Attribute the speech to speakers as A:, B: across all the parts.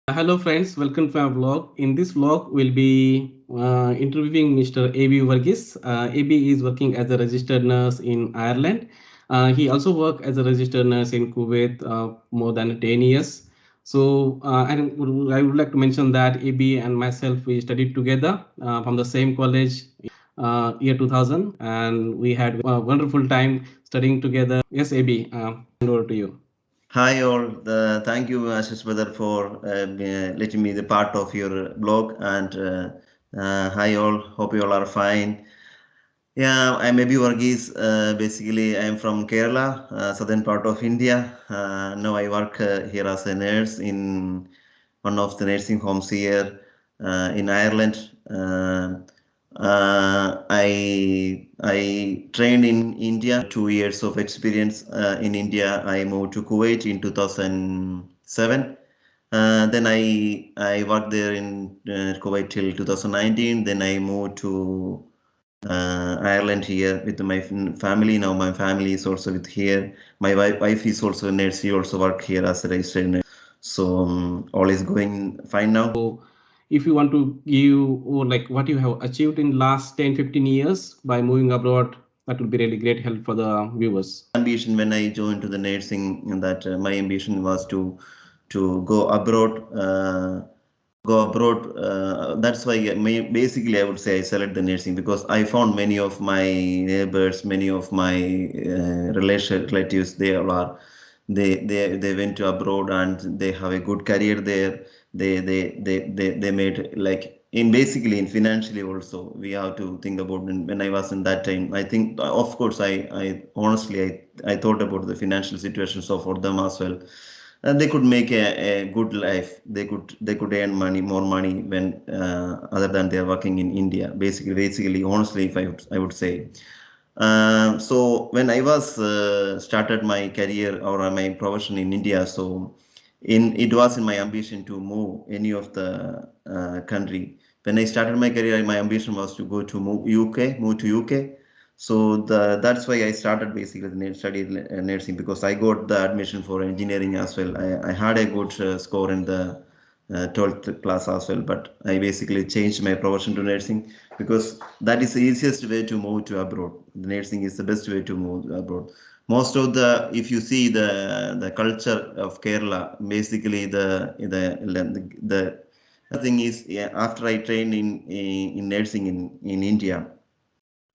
A: Hello friends, welcome to our vlog. In this vlog, we'll be interviewing Mr. A.B. Varghese. A.B. is working as a registered nurse in Ireland. He also worked as a registered nurse in Kuwait more than 10 years. I would like to mention that A.B. and myself, we studied together from the same college year 2000, and we had a wonderful time studying together. Yes, A.B., hand over to you.
B: Hi all, thank you Ashish brother for letting me the part of your blog and hi all, hope you all are fine. Yeah, I'm Ebi Varghese. Basically, I'm from Kerala, southern part of India. Now I work here as a nurse in one of the nursing homes here in Ireland. I trained in India, 2 years of experience in India. I moved to Kuwait in 2007. Then I worked there in Kuwait till 2019. Then I moved to Ireland here with my family. Now my family is also with here. My wife is also a nurse. She also work here as a registered nurse. So all is going fine now.
A: So if you want to give or like what you have achieved in last 10, 15 years by moving abroad, that would be really great help for the viewers.
B: Ambition when I joined to the nursing, and that my ambition was to go abroad. That's why basically I would say I select the nursing because I found many of my neighbors, many of my relatives, they went to abroad and they have a good career there. They made like in basically in financially also we have to think about when I was in that time. I think of course I honestly I thought about the financial situation so for them as well, and they could make a good life. They could earn money, more money when other than they are working in India. Basically, honestly, if I would say. So when I was started my career or my profession in India, so in it was in my ambition to move any of the country. When I started my career, my ambition was to go to move to UK. So that's why I started basically the study nursing because I got the admission for engineering as well. I had a good score in the 12th class as well, but I basically changed my profession to nursing because that is the easiest way to move to abroad. The nursing is the best way to move abroad. Most of the, if you see the culture of Kerala, basically the thing is, yeah, after I trained in nursing in India,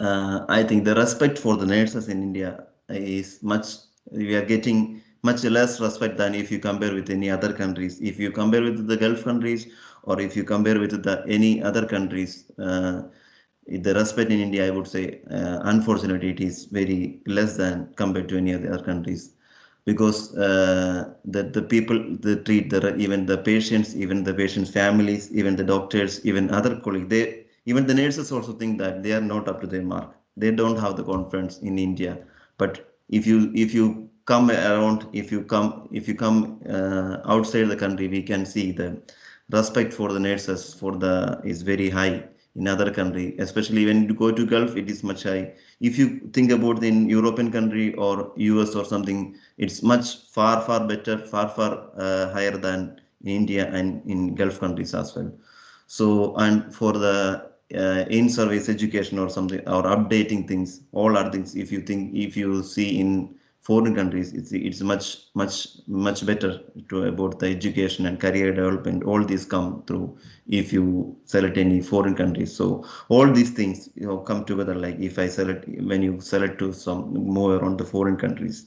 B: I think the respect for the nurses in India is much, we are getting much less respect than if you compare with any other countries. If you compare with the Gulf countries or if you compare with the any other countries, the respect in India, I would say, unfortunately, it is very less than compared to any other countries because the people they treat even the patients, even the patients' families, even the doctors, even other colleagues, they even the nurses also think that they are not up to their mark. They don't have the confidence in India. But if you come around, if you come outside the country, we can see the respect for the nurses for the is very high in other country, especially when you go to Gulf, it is much high. If you think about the in European country or US or something, it's much far better, far higher than in India and in Gulf countries as well. So, and for the in-service education or something, or updating things, all are things. If you see in foreign countries, it's much better to about the education and career development. All these come through if you select any foreign countries. So all these things come together. Like if I select when you select to some move around the foreign countries.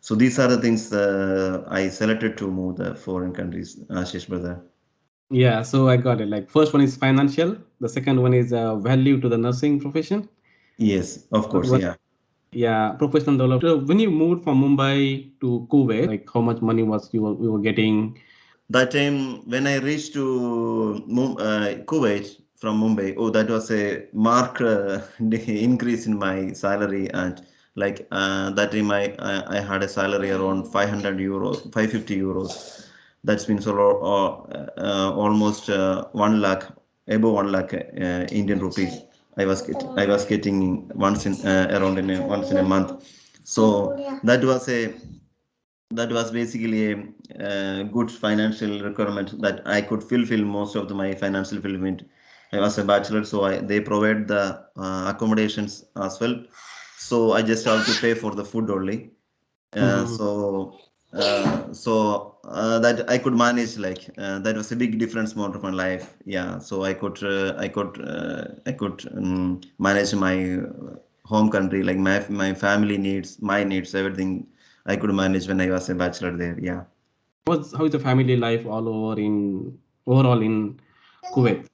B: So these are the things I selected to move the foreign countries, Ashish brother.
A: Yeah, so I got it. Like first one is financial, the second one is value to the nursing profession.
B: Yes, of
A: Third
B: course,
A: one,
B: yeah.
A: yeah, professional development. So when you moved from Mumbai to Kuwait, like how much money was you were getting?
B: That time when I reached to Kuwait from Mumbai, oh, that was a marked increase in my salary, and like that time I had a salary around 500 euros, 550 euros. That means almost 1 lakh, above 1 lakh Indian rupees. I was getting once in around once in a month. So that was a that was basically a good financial requirement that I could fulfill most of my financial fulfillment. I was a bachelor, so they provide the accommodations as well. So I just have to pay for the food only.
A: Mhm.
B: That I could manage, like that was a big difference more of my life. Yeah, so I could manage my home country, like my family needs, my needs, everything I could manage when I was a bachelor there. Yeah.
A: How is the family life all over in overall in Kuwait?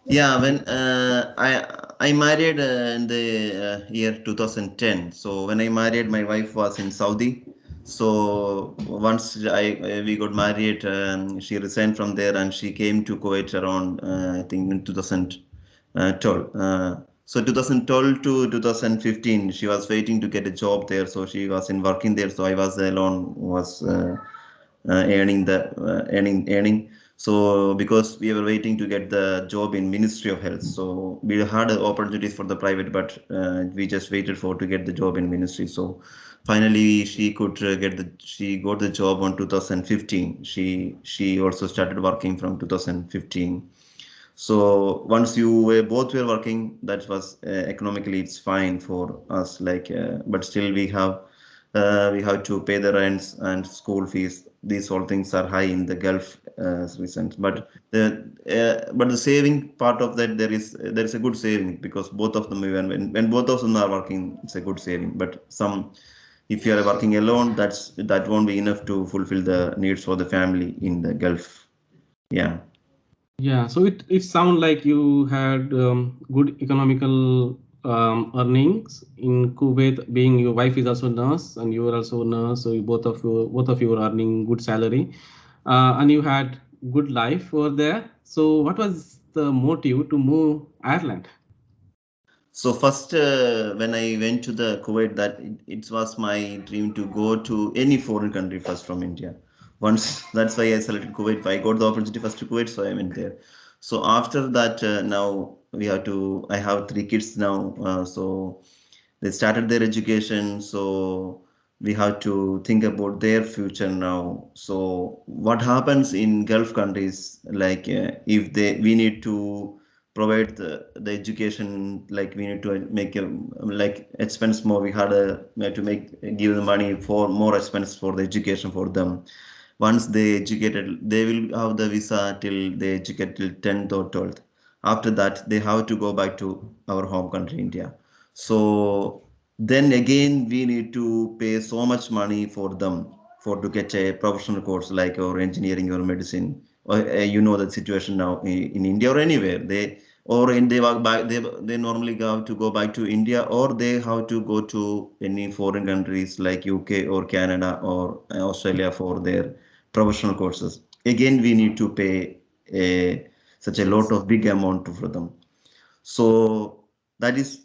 B: Yeah, when I married in the year 2010. So when I married, my wife was in Saudi. So once we got married, she resigned from there and she came to Kuwait around I think in 2012. So 2012 to 2015, she was waiting to get a job there. So she was in working there. So I was alone, was earning. So because we were waiting to get the job in Ministry of Health, so we had opportunities for the private, but we just waited for to get the job in ministry. So finally she could she got the job on 2015. She also started working from 2015. So once you both were working, that was economically it's fine for us. Like, but still we have to pay the rents and school fees. These all things are high in the Gulf regions. But the saving part of that, there is a good saving because both of them, when both of them are working, it's a good saving. But some, if you are working alone, that won't be enough to fulfill the needs for the family in the Gulf. Yeah.
A: Yeah, so it sound like you had good economical earnings in Kuwait. Being your wife is also nurse and you were also a nurse, so both of you were earning good salary, and you had good life over there. So what was the motive to move Ireland?
B: So first, when I went to the Kuwait, it was my dream to go to any foreign country first from India. Once that's why I selected Kuwait. I got the opportunity first to Kuwait, so I went there. So after that, now we have to. I have three kids now, so they started their education. So we have to think about their future now. So what happens in Gulf countries, like if we need to provide the education, like we need to make a like expense more, we had to give the money for more expense for the education for them. Once they educated, they will have the visa till they educate till 10th or 12th. After that they have to go back to our home country India. So then again we need to pay so much money for them for to get a professional course like or engineering or medicine, or you know the situation now in India or anywhere. They walk back, they normally have to go back to India, or they have to go to any foreign countries like UK or Canada or Australia for their professional courses. Again we need to pay a such a lot of big amount for them. So that is,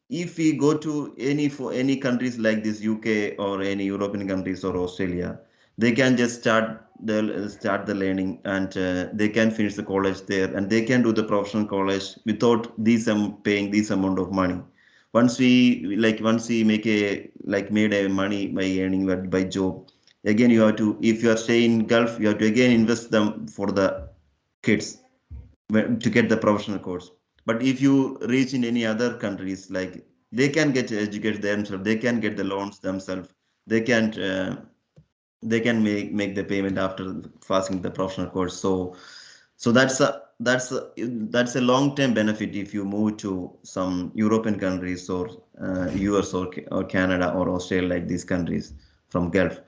B: if we go to any countries like this UK or any European countries or Australia, they can just start the learning, and they can finish the college there, and they can do the professional college without paying this amount of money. Once we make a like made a money by earning by job, again you have to, if you are staying in Gulf, you have to again invest them for the kids to get the professional course. But if you reach in any other countries, like they can get educated themselves, they can get the loans themselves, they can make the payment after passing the professional course. So that's a long term benefit if you move to some European countries or US or Canada or Australia, like these countries from Gulf.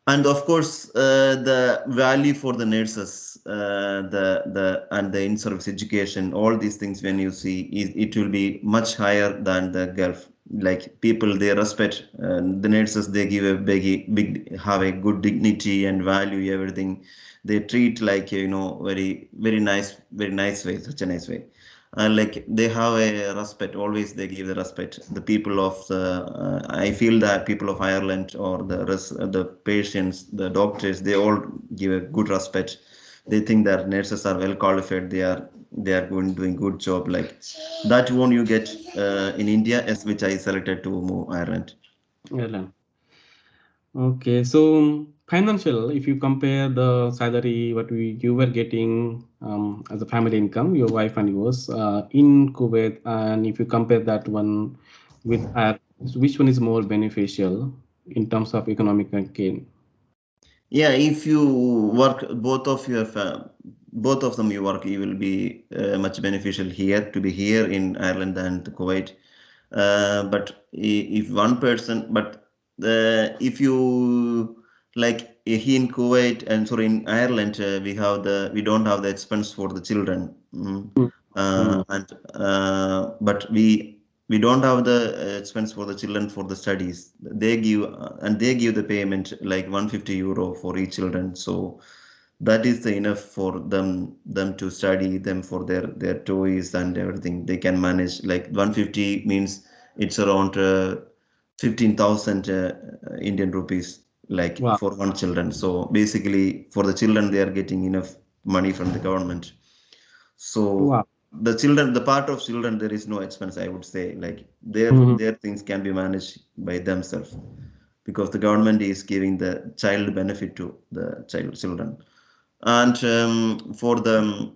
B: And of course the value for the nurses, the and the in-service education, all these things, when you see it will be much higher than the Gulf. Like people, they respect the nurses, they give a big have a good dignity and value everything. They treat like very nice way, such a nice way. Like they have a respect, always they give the respect. The people of the I feel that people of Ireland or the patients, the doctors, they all give a good respect. They think that nurses are well qualified, they are going doing good job, like that one you get in India, as which I selected to move Ireland.
A: Ireland. Okay, so financial, if you compare the salary what you were getting as a family income, your wife and yours in Kuwait, and if you compare that one with which one is more beneficial in terms of economic gain?
B: Yeah, if you work both of them you work, you will be much beneficial here to be here in Ireland and Kuwait. But if one person, but if you like here in Kuwait and sorry in Ireland, we don't have the expense for the children.
A: Mm. Mm.
B: And but we don't have the expense for the children for the studies. They give the payment like 150 euro for each children. So that is the enough for them to study them for their toys and everything. They can manage like 150 means it's around 15,000 Indian rupees like
A: Wow.
B: for one children. So basically for the children they are getting enough money from the government. So
A: Wow.
B: the part of children, there is no expense, I would say. Like
A: Mhm.
B: their things can be managed by themselves because the government is giving the child benefit to the children. And for the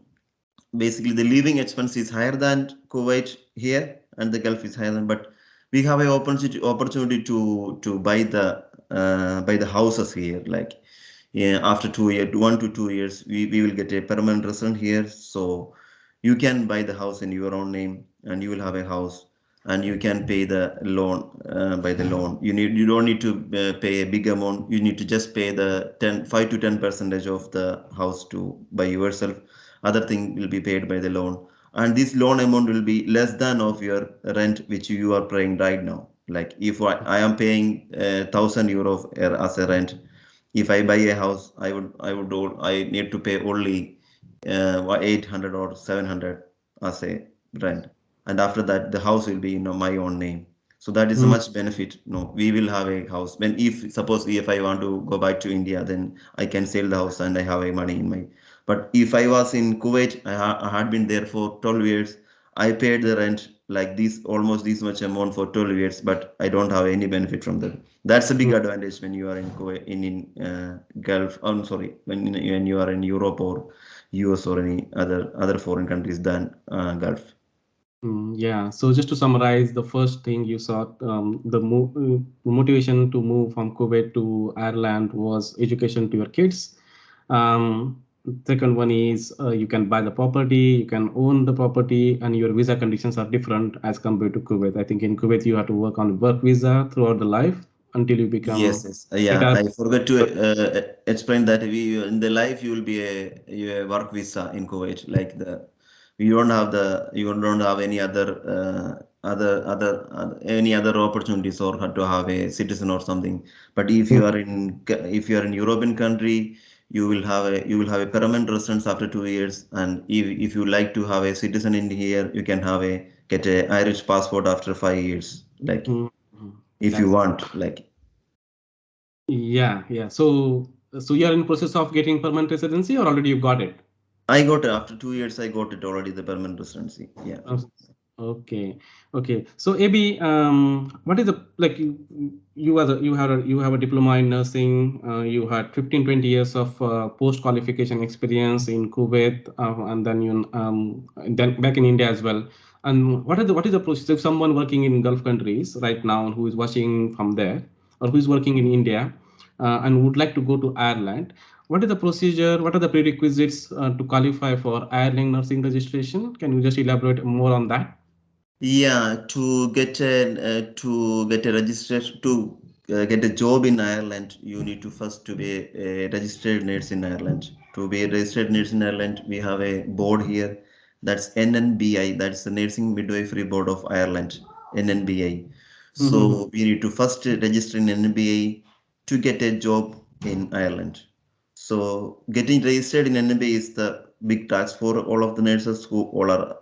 B: basically the living expense is higher than Kuwait here, and the Gulf is higher than. But we have a opportunity to buy the houses here. Like yeah, after 2 years, 1 to 2 years, we will get a permanent resident here. So you can buy the house in your own name, and you will have a house, and you can pay the loan by the loan. You don't need to pay a big amount. You need to just pay the 5 to 10 percentage of the house to by yourself. Other thing will be paid by the loan, and this loan amount will be less than of your rent which you are paying right now. Like if I am paying 1,000 euro as a rent, if I buy a house, I need to pay only 800 or 700 as a rent, and after that the house will be my own name. So that is a
A: Mm.
B: much benefit. No, we will have a house. When if suppose if I want to go back to India, then I can sell the house and I have a money in my. But if I was in Kuwait, I had been there for 12 years. I paid the rent like this, almost this much amount for 12 years, but I don't have any benefit from that. That's a big
A: Mm.
B: advantage when you are in Kuwait, in Gulf. I'm sorry, when you are in Europe or US or any other foreign countries than Gulf.
A: Yeah, so just to summarize, the first thing you saw, motivation to move from Kuwait to Ireland was education to your kids. Second one is you can buy the property, you can own the property, and your visa conditions are different as compared to Kuwait. I think in Kuwait you have to work on work visa throughout the life until you
B: Yes,
A: become
B: yes. Yeah,
A: retire.
B: I forgot to explain that we in the life you will be a work visa in Kuwait. Like you don't have any any other opportunities or to have a citizen or something. But if you are in European country, you will have a permanent residence after 2 years. And if you like to have a citizen in here, you can get a Irish passport after 5 years. Like
A: Mhm.
B: if you
A: That's
B: want, like.
A: yeah, yeah. So you are in process of getting permanent residency, or already you got it?
B: I got it after 2 years. I got it already the permanent residency. Yeah.
A: Oh, okay, okay. So AB, what is the like you have a diploma in nursing. You had 15, 20 years of post qualification experience in Kuwait, and then back in India as well. And what is the process if someone working in Gulf countries right now who is watching from there, or who is working in India, and would like to go to Ireland? What is the procedure? What are the prerequisites to qualify for Ireland nursing registration? Can you just elaborate more on that?
B: Yeah, to get a registration to get a job in Ireland, you need to first to be a registered nurse in Ireland. To be a registered nurse in Ireland, we have a board here. That's NNBI. That's the Nursing Midwifery Board of Ireland. NNBI.
A: Mhm.
B: So we need to first register in NNBI to get a job in Ireland. So getting registered in NNBI is the big task for all of the nurses who all are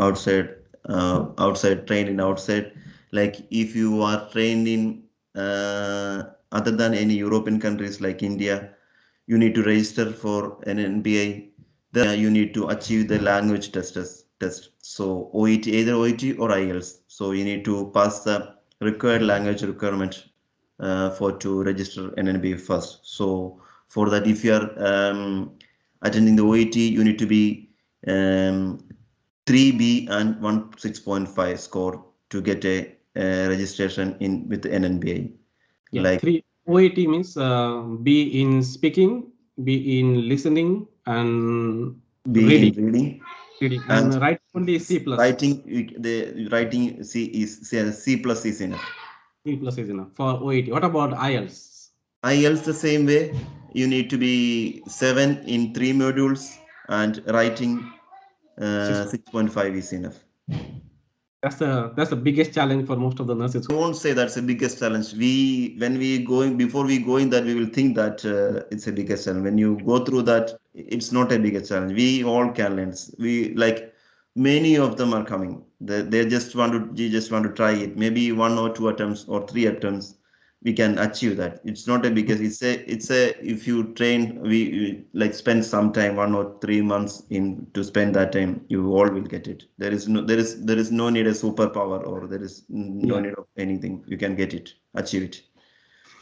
B: outside trained in outside. Like if you are trained in other than any European countries like India, you need to register for an NBI. Then you need to achieve the language test. So OET, either OET or IELTS. So you need to pass the required language requirement. for to register NNB first. So for that, if you are attending the OET, you need to be um, 3B and 16.5 score to get a registration in with NNBA.
A: Yeah,
B: Like
A: three OAT means B in speaking, B in listening, and
B: B in
A: reading.
B: reading
A: Reading and
B: and
A: writing only C plus.
B: writing. The writing C plus is enough.
A: C plus is enough for OAT. What about IELTS?
B: IELTS the same way. You need to be 7 in 3 modules and writing
A: Six.
B: 6.5 is enough.
A: That's the biggest challenge for most of the nurses.
B: I won't say that's the biggest challenge. We when we going before we go in that we will think that it's a biggest challenge. When you go through that, it's not a biggest challenge. We all can learn. We like many of them are coming. They just want to try it. Maybe 1 or 2 attempts or 3 attempts, we can achieve that. It's not a biggest. It's a if you train like spend some time 1 or 3 months in to spend that time, you all will get it. There is no need a superpower or there is no
A: Yeah,
B: need of anything. You can get it, achieve it.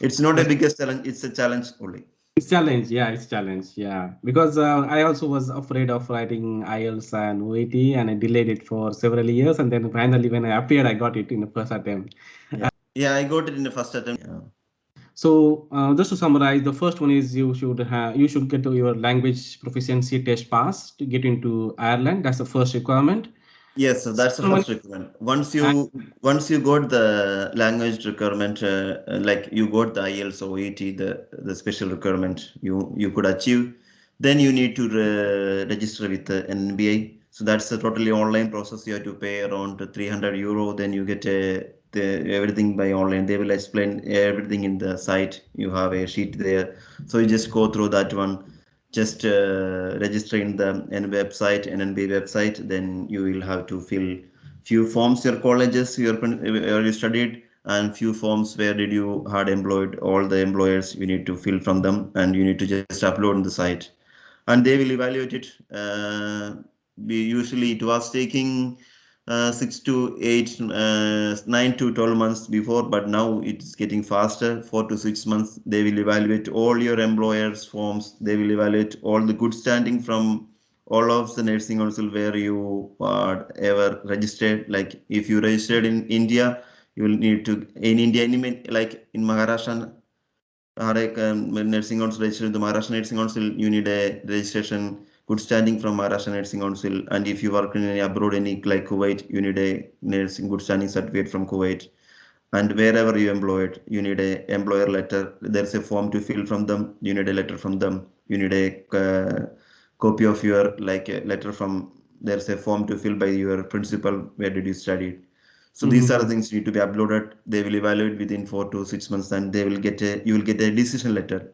B: It's not a
A: that's
B: biggest challenge. It's a challenge only.
A: it's challenge. Yeah, it's challenge. Yeah, because I also was afraid of writing IELTS and OAT, and I delayed it for several years, and then finally, when I appeared, I got it in the first attempt.
B: Yeah, yeah. I got it in the first attempt. Yeah.
A: So just to summarize, the first one is you should get to your language proficiency test pass to get into Ireland. That's the first requirement.
B: Yes, so that's the
A: Second one,
B: first requirement. Once
A: and
B: you got the language requirement, like you got the IELTS or OET, the special requirement you could achieve, then you need to register with the NBA. So that's a totally online process. You have to pay around €300. Then you get everything by online. They will explain everything in the site. You have a sheet there, so you just go through that one, just register in the NNB website. Then you will have to fill few forms, your colleges where you studied, and few forms where did you had employed, all the employers you need to fill from them, and you need to just upload on the site, and they will evaluate it. We usually it was taking 6 to 8, 9 to 12 months before, but now it's getting faster. 4 to 6 months, they will evaluate all your employers' forms. They will evaluate all the good standing from all of the nursing council where you are ever registered. Like if you registered in India, you will need to in India, like in Maharashtra, nursing council registered with the Maharashtra Nursing Council, you need a registration good standing from Maharashtra Nursing Council. And if you work in any abroad, any like Kuwait, you need a nursing good standing certificate from Kuwait. And wherever you employed, you need a employer letter. There's a form to fill from them. You need a letter from them. You need a copy of your like a letter from. There's a form to fill by your principal. Where did you study? So these are the
A: Mhm,
B: things need to be uploaded. They will evaluate within 4 to 6 months, and they will get a you will get a decision letter.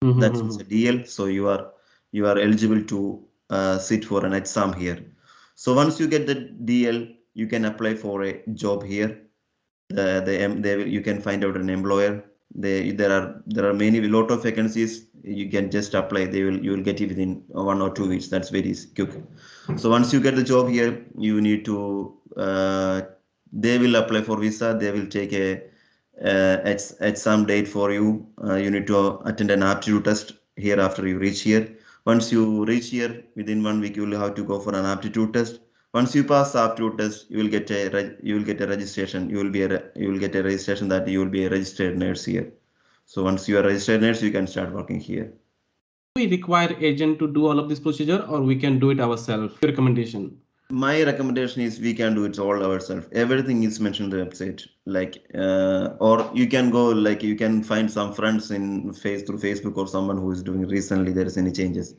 A: mhm,
B: That
A: mhm,
B: is a DL. So you are eligible to sit for an exam here. So once you get the DL, you can apply for a job here. They will, you can find out an employer. There are many lot of vacancies. You can just apply. You will get it within 1 or 2 weeks. That's very quick. So once you get the job here, you need to they will apply for visa. They will take a at some date for you. You need to attend an aptitude test here after you reach here. Once you reach here, within 1 week, you will have to go for an aptitude test. Once you pass the aptitude test, you will get a registration. You will get a registration that you will be a registered nurse here. So once you are a registered nurse, you can start working here.
A: Do we require agent to do all of this procedure, or we can do it ourselves? Your recommendation.
B: My recommendation is we can do it all ourselves. Everything is mentioned in the website. Like, or you can go like you can find some friends in through Facebook or someone who is doing recently. There is any changes.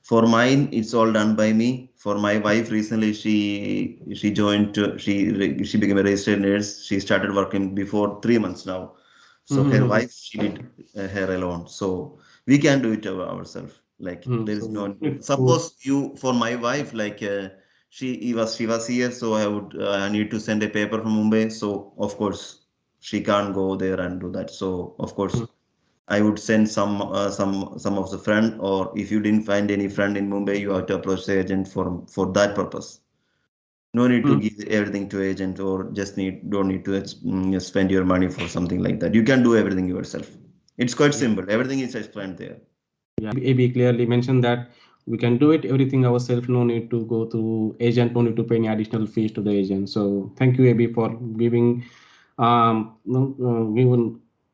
B: For mine, it's all done by me. For my wife, recently she joined. She became a registered nurse. She started working before 3 months now. So her
A: Mhm,
B: wife, she did her alone. So we can do it ourselves. Like
A: mhm.
B: there is
A: So
B: no.
A: it's good.
B: Suppose you for my wife like. She was here, so I need to send a paper from Mumbai. So of course she can't go there and do that. So of course
A: Mhm.
B: I would send some of the friend, or if you didn't find any friend in Mumbai, you have to approach the agent for that purpose. No need to
A: Mm.
B: give everything to agent or just don't need to spend your money for something like that. You can do everything yourself. It's quite
A: Yeah.
B: simple. Everything is explained there.
A: Yeah, AB clearly mentioned that we can do it everything ourselves. No need to go through agent. No need to pay any additional fees to the agent. So thank you, AB, for giving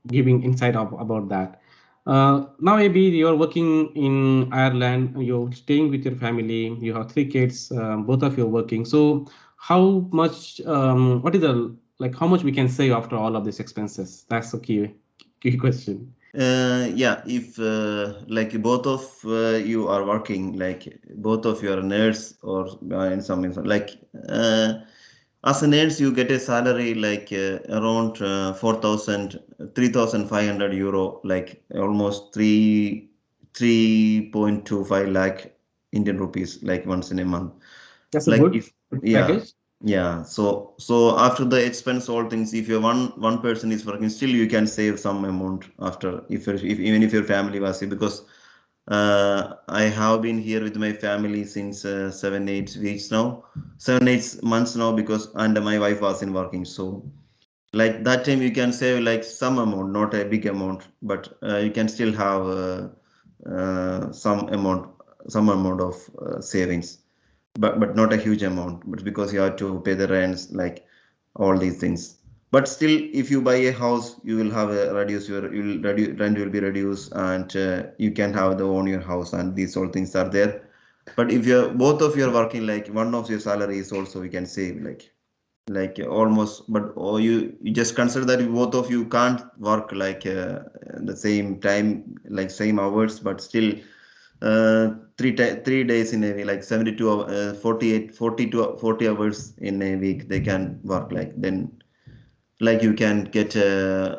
A: giving insight about that. Now, AB, you're working in Ireland. You're staying with your family. You have three kids. Both of you are working. So how much? What is the like? How much we can save after all of these expenses? That's the key question.
B: Yeah, if like both of you are working, like both of you are a nurse or in like uh, as a nurse, you get a salary like around 4,000, 3,500 euro, like almost 3.25 lakh Indian rupees, like once in a month.
A: That's a
B: Like
A: good
B: if yeah,
A: package.
B: yeah. So after the expense, all things, if you're one person is working, still you can save some amount after if even if your family was here because I have been here with my family since 7 8 weeks now, 7 8 months now because and my wife wasn't working. So like that time you can save like some amount, not a big amount, but you can still have some amount of savings, but not a huge amount, but because you have to pay the rents, like all these things. But still, if you buy a house, you will have a reduce your you will reduce rent will be reduced, and you can have the own your house, and these all things are there. But if you're both of you are working, like one of your salary is also we can save like almost, but or you just consider that both of you can't work like the same time, like same hours, but still 3 days in a week, like 72 48 40 to 40 hours in a week they can work, like then like you can get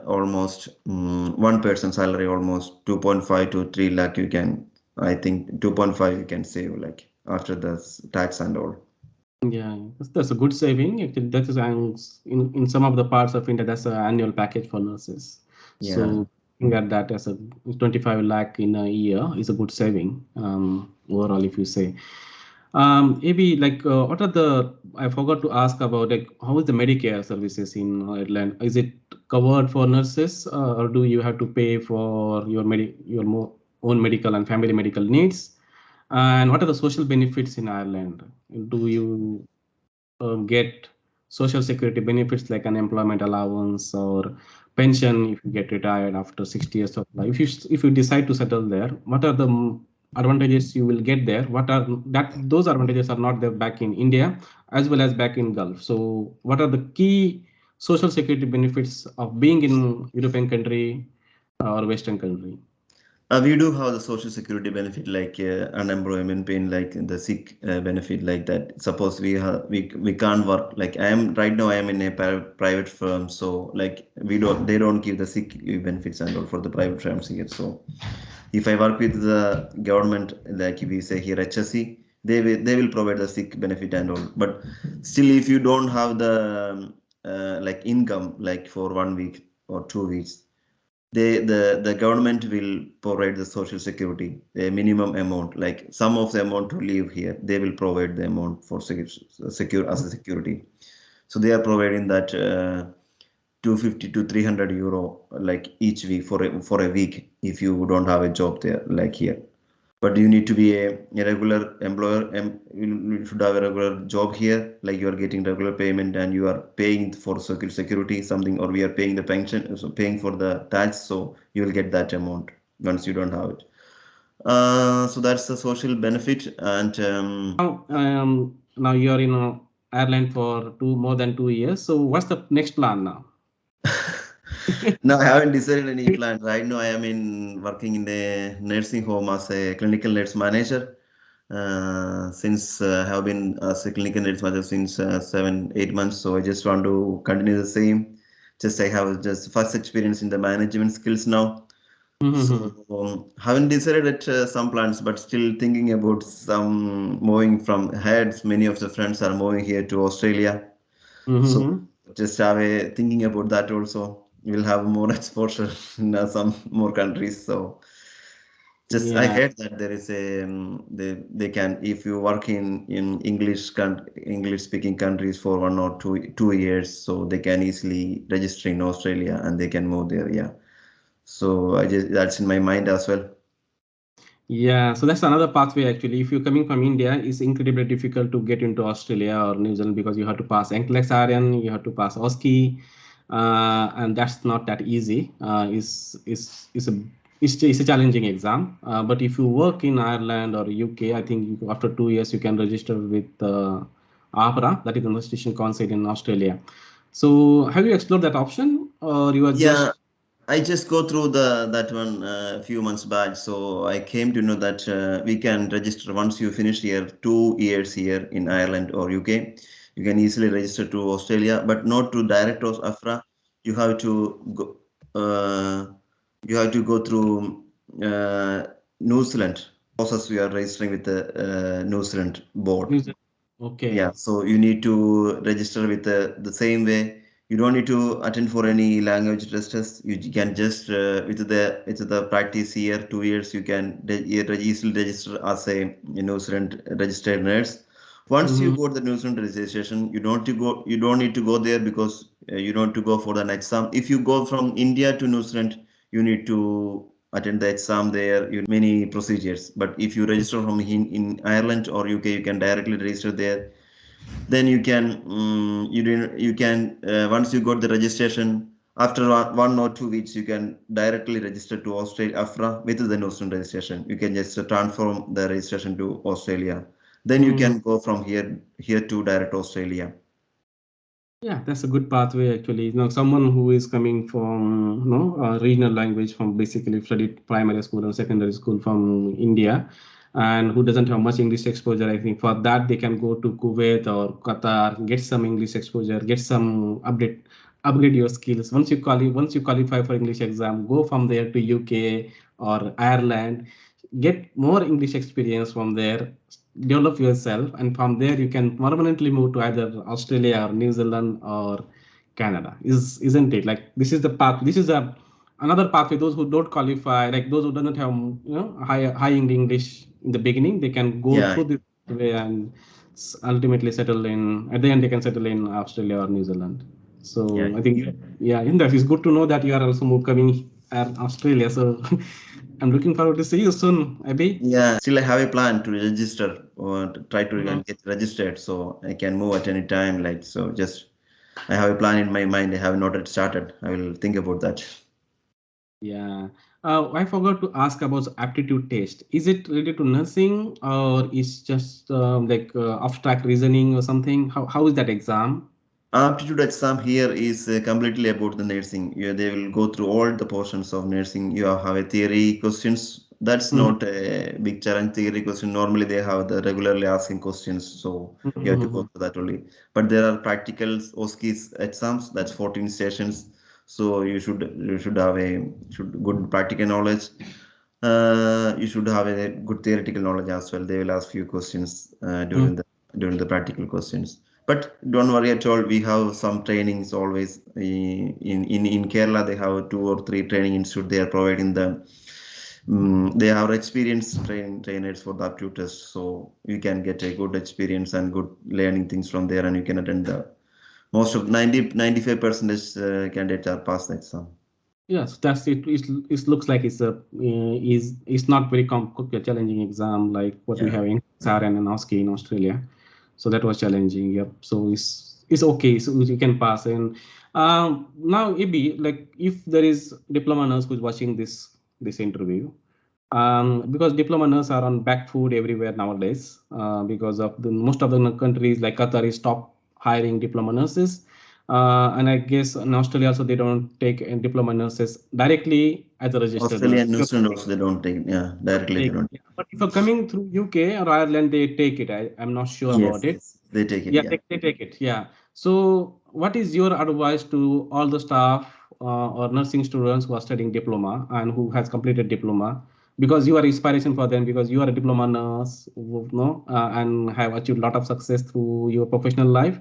B: almost one person salary almost 2.5 to 3 lakh you can, I think 2.5 you can save like after the tax and all.
A: Yeah, that's a good saving. Actually, that is in some of the parts of India, that's an annual package for nurses.
B: Yeah.
A: So looking at that as a 25 lakh in a year is a good saving overall, if you say. Maybe like what are the I forgot to ask about like how is the Medicare services in Ireland? Is it covered for nurses, or do you have to pay for your own medical and family medical needs? And what are the social benefits in Ireland? Do you get social security benefits like unemployment allowance or pension if you get retired after 60 years of life? If you decide to settle there, what are the advantages you will get there? What are that those advantages are not there back in India as well as back in Gulf. So what are the key social security benefits of being in European country or Western country?
B: We do have the social security benefit like unemployment pay, like the sick benefit like that. Suppose we can't work. Like I am right now, I am in a private firm, so like they don't give the sick leave benefits and all for the private firms here. So if I work with the government, like we say here HSC, they will provide the sick benefit and all. But still, if you don't have the like income, like for 1 week or 2 weeks, the government will provide the social security a minimum amount, like some of the amount to live here they will provide the amount for secure as a security. So they are providing that 250 to 300 euro like each week for a week if you don't have a job there like here. But you need to be a regular employer, you should have a regular job here, like you are getting regular payment and you are paying for security something, or we are paying the pension, so paying for the tax, so you will get that amount once you don't have it. So that's the social benefit. And
A: Now you're in Ireland for more than 2 years. So what's the next plan now?
B: now I haven't decided any plan. Right now I am in working in the nursing home as a clinical nurse manager. Since I have been as a clinical nurse manager since 7 8 months, so I just want to continue the same. Just I have just first experience in the management skills now. So haven't decided some plans, but still thinking about some moving from heads. Many of the friends are moving here to Australia, so just have a thinking about that also. We'll have more exposure in some more countries. So Just I
A: Yeah.
B: heard that there is a they can, if you work in English speaking countries for 1 or 2 years, so they can easily register in Australia and they can move there. Yeah. So I just that's in my mind as well.
A: Yeah, so that's another pathway actually. If you're coming from India, it's incredibly difficult to get into Australia or New Zealand because you have to pass NCLEX RN, you have to pass OSCE, and that's not that easy. It's a challenging exam. But if you work in Ireland or UK, I think after 2 years you can register with APRA, that is the Registration Council in Australia. So have you explored that option, or you are
B: Yeah,
A: just
B: I just go through the that one a few months back. So I came to know that we can register once you finish here 2 years here in Ireland or UK. You can easily register to Australia, but not to direct of AFRA. You have to go. You have to go through New Zealand process. We are registering with the New Zealand board.
A: New Zealand?
B: Yeah,
A: Okay.
B: so you need to register with the same way. You don't need to attend for any language tests. You can just with the practice here 2 years you can easily register as a New Zealand registered nurse. Once you
A: Mhm.
B: got the New Zealand registration, you don't need to go there because you don't to go for the exam. If you go from India to New Zealand, you need to attend the exam there. You many procedures. But if you register from in Ireland or UK, you can directly register there. Then you can once you got the registration after 1 or 2 weeks, you can directly register to Australia AFRA with the Nostrum registration. You can just transform the registration to Australia. Then you
A: Mhm.
B: can go from here to direct Australia.
A: Yeah, that's a good pathway actually. Someone who is coming from regional language from basically studied primary school and secondary school from India, and who doesn't have much English exposure. I think for that they can go to Kuwait or Qatar, get some English exposure, get some upgrade your skills. Once you qualify for English exam, go from there to UK or Ireland, get more English experience from there, develop yourself, and from there you can permanently move to either Australia or New Zealand or Canada. Isn't it? Like this is the path. This is a another pathway. Those who don't qualify, like those who doesn't have high English in the beginning, they can go
B: Yeah,
A: through this way and ultimately settle in. At the end, they can settle in Australia or New Zealand.
B: yeah,
A: So I think yeah, in that it's good to know that you are also coming Australia. So I'm looking forward to see you soon, Abby.
B: yeah. Still, I have a plan to register or to try to
A: Mhm.
B: get registered so I can move at any time. Like so, just I have a plan in my mind. I have not yet started. I will think about that.
A: Yeah. I forgot to ask about the aptitude test. Is it related to nursing or is just like abstract reasoning or something? How is that exam?
B: Aptitude exam here is completely about the nursing. They will go through all the portions of nursing. You have a theory questions. That's
A: Mhm.
B: not a big challenge. Theory question. Normally they have the regularly asking questions, so you have to go
A: Mhm.
B: through that only. But there are practicals, OSCEs exams. That's 14 sessions. So you should have a should good practical knowledge. You should have a good theoretical knowledge as well. They will ask few questions
A: Mhm.
B: during the practical questions. But don't worry at all. We have some trainings always in Kerala. They have 2 or 3 training institute. They are providing them. They have experienced trainers for the aptitude test, so you can get a good experience and good learning things from there, and you can attend the most of 95% candidates are pass the exam.
A: Yes, that's it. It looks like it's not very challenging exam like what we
B: Yeah.
A: have in SARN and OSCE in Australia. So that was challenging. Yep. So it's okay. So you can pass. And now, Ibi, like if there is diploma nurse who's watching this interview, because diploma nurse are on back food everywhere nowadays, because of the most of the countries like Qatar is stop hiring diploma nurses, and I guess in Australia also they don't take diploma nurses directly as a registered
B: Australia
A: nurse.
B: and New Zealand also they don't take, yeah, directly they
A: Take,
B: don't.
A: yeah. But if you're coming through UK or Ireland, they take it. I'm not sure
B: Yes,
A: about it.
B: yes, they take it,
A: Yeah,
B: yeah.
A: they take it. Yeah. So, what is your advice to all the staff or nursing students who are studying diploma and who has completed diploma? Because you are inspiration for them because you are a diploma nurse, and have achieved a lot of success through your professional life.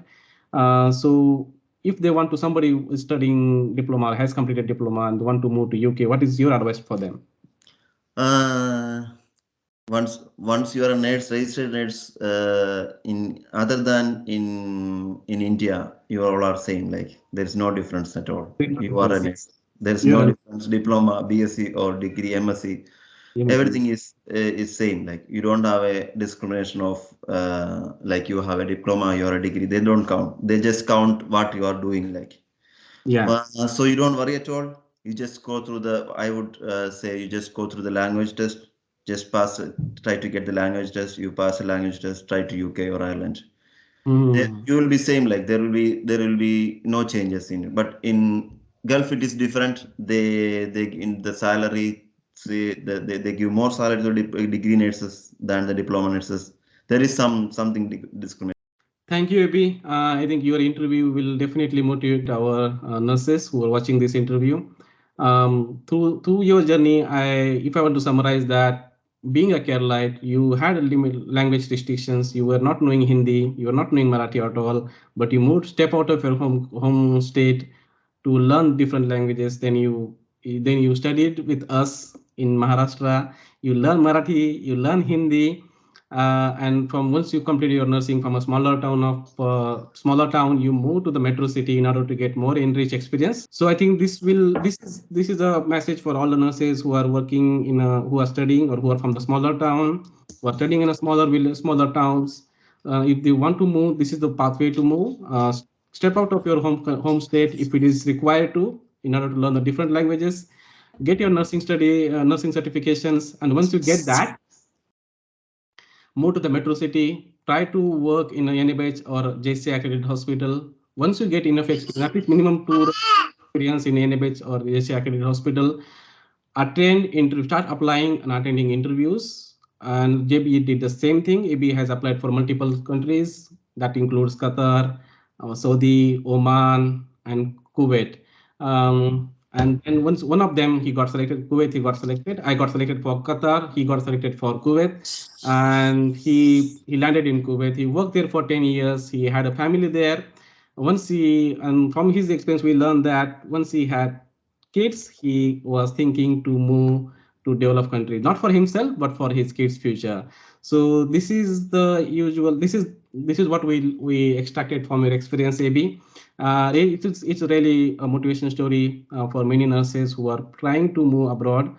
A: So, if they want to somebody who is studying diploma has completed diploma and want to move to UK, what is your advice for them?
B: Uh, once you are a nurse, registered nurse, in other than in India, you all are same. Like there is no difference at all.
A: No
B: You are a
A: difference.
B: nurse. There is no
A: Yeah.
B: difference. Diploma, BSc or degree, MSc,
A: MSc.
B: everything is same. Like you don't have a discrimination of like you have a diploma, you are a degree. They don't count. They just count what you are doing. Like
A: Yeah.
B: so you don't worry at all. You just go through I would say you just go through the language test. Just pass it. Try to get the language test. You pass the language test. Try to UK or Ireland.
A: Mm.
B: You will be same. Like there will be no changes in it. But in Gulf it is different. They in the salary say they give more salary to degree nurses than the diploma nurses. There is something discrimination.
A: Thank you, Abhi. I think your interview will definitely motivate our nurses who are watching this interview. Through your journey, if I want to summarize that, being a Keralite, you had a limit language restrictions. You were not knowing Hindi, you were not knowing Marathi at all, but you moved step out of your home state to learn different languages. Then you studied with us in Maharashtra. You learn Marathi, you learn Hindi, and from once you complete your nursing from a smaller town, you move to the metro city in order to get more enriched experience. So I think this is a message for all the nurses who are working who are studying or who are from the smaller town, who are studying in a smaller village, smaller towns. If they want to move, this is the pathway to move. Step out of your home state if it is required to, in order to learn the different languages. Get your nursing certifications, and once you get that, move to the metro city, try to work in a NABH or JC accredited hospital. Once you get enough experience, at least minimum 2 experience in NABH or JC accredited hospital, start applying and attending interviews. And JB did the same thing. AB has applied for multiple countries. That includes Qatar, Saudi, Oman, and Kuwait. And once one of them he got selected, Kuwait he got selected. I got selected for Qatar. He got selected for Kuwait, and he landed in Kuwait. He worked there for 10 years. He had a family there. And from his experience, we learned that once he had kids, he was thinking to move to developed countries, not for himself but for his kids' future. So this is the usual. This is what we extracted from your experience, AB. It's really a motivation story for many nurses who are trying to move abroad.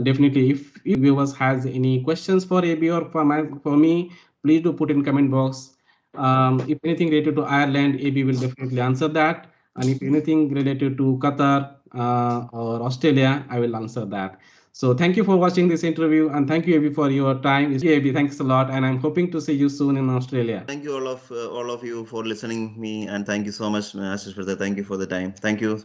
A: Definitely, if viewers has any questions for AB or for me, please do put in comment box. If anything related to Ireland, AB will definitely answer that. And if anything related to Qatar or Australia, I will answer that. So thank you for watching this interview, and thank you, AB, for your time. AB, thanks a lot, and I'm hoping to see you soon in Australia.
B: Thank you all of you for listening me, and thank you so much, Ashish, for the thank you for the time. Thank you.